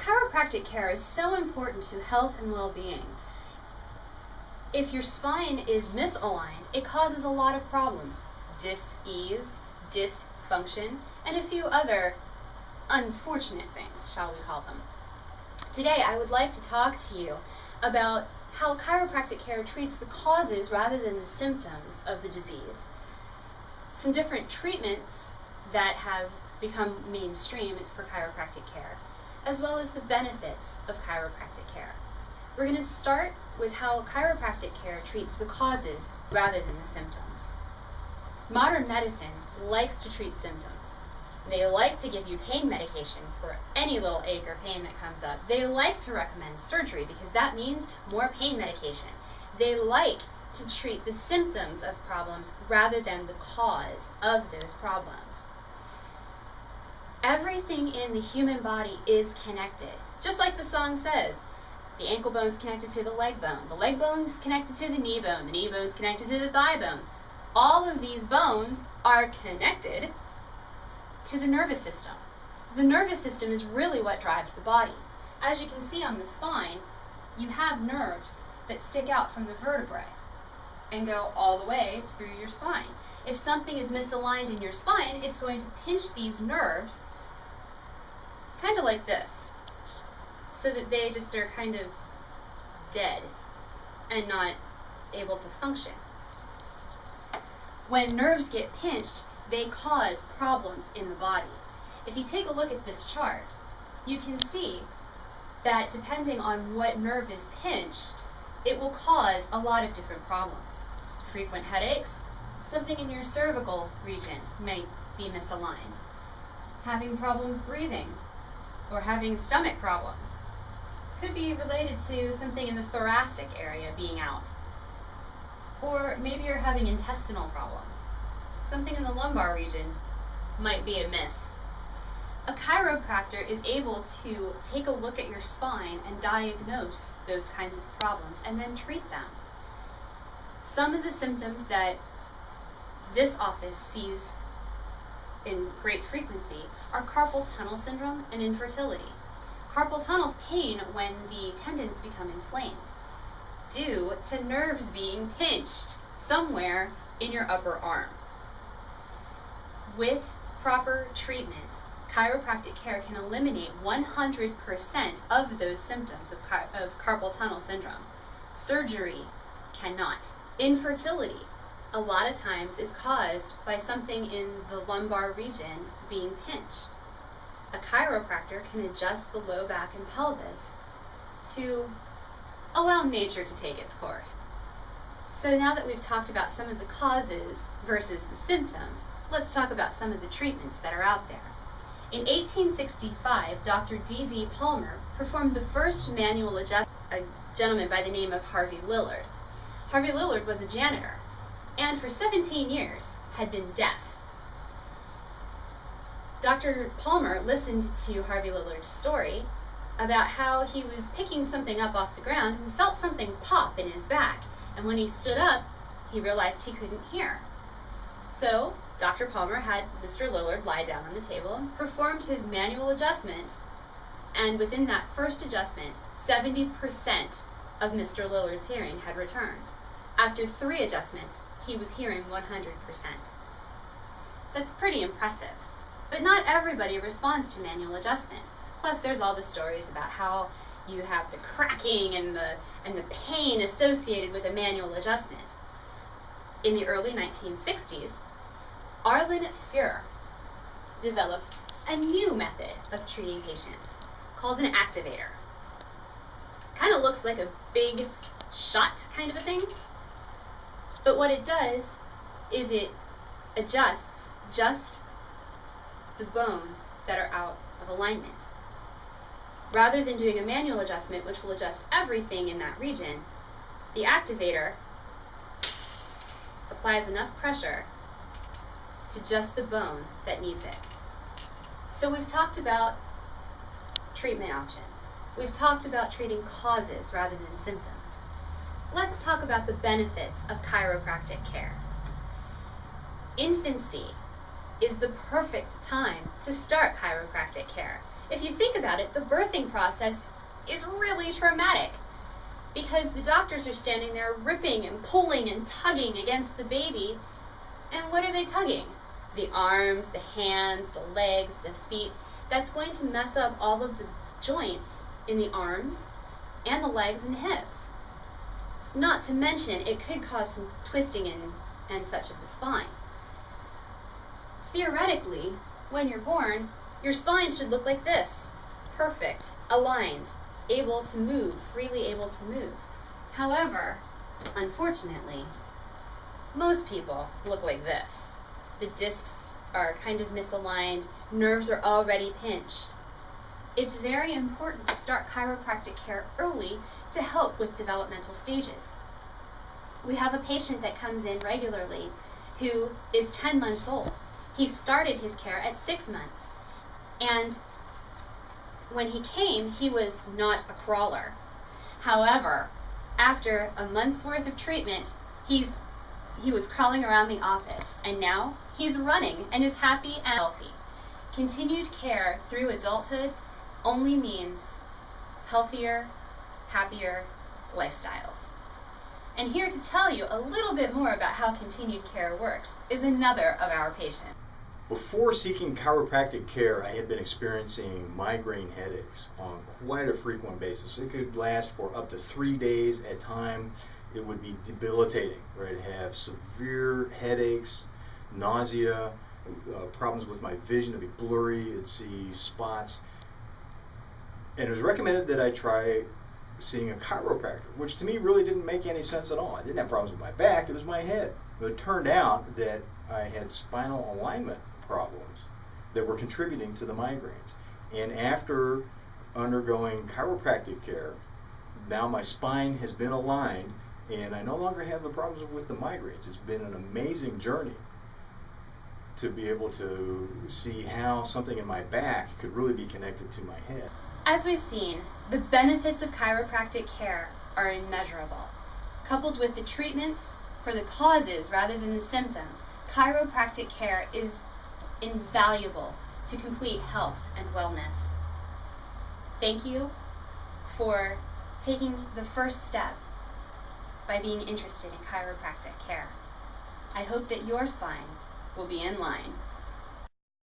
chiropractic care is so important to health and well-being. If your spine is misaligned, it causes a lot of problems. Dis-ease, dysfunction, and a few other unfortunate things, shall we call them. Today, I would like to talk to you about how chiropractic care treats the causes rather than the symptoms of the disease. Some different treatments that have become mainstream for chiropractic care, as well as the benefits of chiropractic care. We're going to start with how chiropractic care treats the causes rather than the symptoms. Modern medicine likes to treat symptoms. They like to give you pain medication for any little ache or pain that comes up. They like to recommend surgery because that means more pain medication. They like to treat the symptoms of problems rather than the cause of those problems. Everything in the human body is connected. Just like the song says, the ankle bone is connected to the leg bone is connected to the knee bone is connected to the thigh bone. All of these bones are connected to the nervous system. The nervous system is really what drives the body. As you can see on the spine, you have nerves that stick out from the vertebrae and go all the way through your spine. If something is misaligned in your spine, it's going to pinch these nerves kind of like this, so that they just are kind of dead and not able to function. When nerves get pinched, they cause problems in the body. If you take a look at this chart, you can see that depending on what nerve is pinched, it will cause a lot of different problems. Frequent headaches, something in your cervical region might be misaligned. Having problems breathing, or having stomach problems. Could be related to something in the thoracic area being out. Or maybe you're having intestinal problems. Something in the lumbar region might be amiss. A chiropractor is able to take a look at your spine and diagnose those kinds of problems and then treat them. Some of the symptoms that this office sees in great frequency are carpal tunnel syndrome and infertility. Carpal tunnel pain when the tendons become inflamed due to nerves being pinched somewhere in your upper arm. With proper treatment, chiropractic care can eliminate 100% of those symptoms of carpal tunnel syndrome. Surgery cannot. Infertility, a lot of times, is caused by something in the lumbar region being pinched. A chiropractor can adjust the low back and pelvis to allow nature to take its course. So now that we've talked about some of the causes versus the symptoms, let's talk about some of the treatments that are out there. In 1865, Dr. D.D. Palmer performed the first manual adjustment, a gentleman by the name of Harvey Lillard. Harvey Lillard was a janitor, and for 17 years had been deaf. Dr. Palmer listened to Harvey Lillard's story about how he was picking something up off the ground and felt something pop in his back, and when he stood up, he realized he couldn't hear. So Dr. Palmer had Mr. Lillard lie down on the table and performed his manual adjustment, and within that first adjustment, 70% of Mr. Lillard's hearing had returned. After 3 adjustments, he was hearing 100%. That's pretty impressive. But not everybody responds to manual adjustment. Plus, there's all the stories about how you have the cracking and the pain associated with a manual adjustment. In the early 1960s, Arlen Fuhr developed a new method of treating patients called an activator. Kind of looks like a big shot kind of a thing, but what it does is it adjusts just the bones that are out of alignment. Rather than doing a manual adjustment, which will adjust everything in that region, the activator applies enough pressure to just the bone that needs it. So we've talked about treatment options. We've talked about treating causes rather than symptoms. Let's talk about the benefits of chiropractic care. Infancy is the perfect time to start chiropractic care. If you think about it, the birthing process is really traumatic because the doctors are standing there ripping and pulling and tugging against the baby. And what are they tugging? The arms, the hands, the legs, the feet. That's going to mess up all of the joints in the arms and the legs and hips. Not to mention, it could cause some twisting and such of the spine. Theoretically, when you're born, your spine should look like this. Perfect, aligned, able to move, freely able to move. However, unfortunately, most people look like this. The discs are kind of misaligned, nerves are already pinched. It's very important to start chiropractic care early to help with developmental stages. We have a patient that comes in regularly who is 10 months old. He started his care at 6 months. And when he came, he was not a crawler. However, after a month's worth of treatment, he was crawling around the office, and now he's running and is happy and healthy. Continued care through adulthood only means healthier, happier lifestyles. And here to tell you a little bit more about how continued care works is another of our patients. Before seeking chiropractic care, I had been experiencing migraine headaches on quite a frequent basis. It could last for up to 3 days at a time. It would be debilitating. Right? I'd have severe headaches, nausea, problems with my vision. It'd be blurry. I'd see spots. And it was recommended that I try seeing a chiropractor, which to me really didn't make any sense at all. I didn't have problems with my back. It was my head. But it turned out that I had spinal alignment problems that were contributing to the migraines. And after undergoing chiropractic care, now my spine has been aligned and I no longer have the problems with the migraines. It's been an amazing journey to be able to see how something in my back could really be connected to my head. As we've seen, the benefits of chiropractic care are immeasurable. Coupled with the treatments for the causes rather than the symptoms, chiropractic care is invaluable to complete health and wellness. Thank you for taking the first step by being interested in chiropractic care. I hope that your spine will be in line.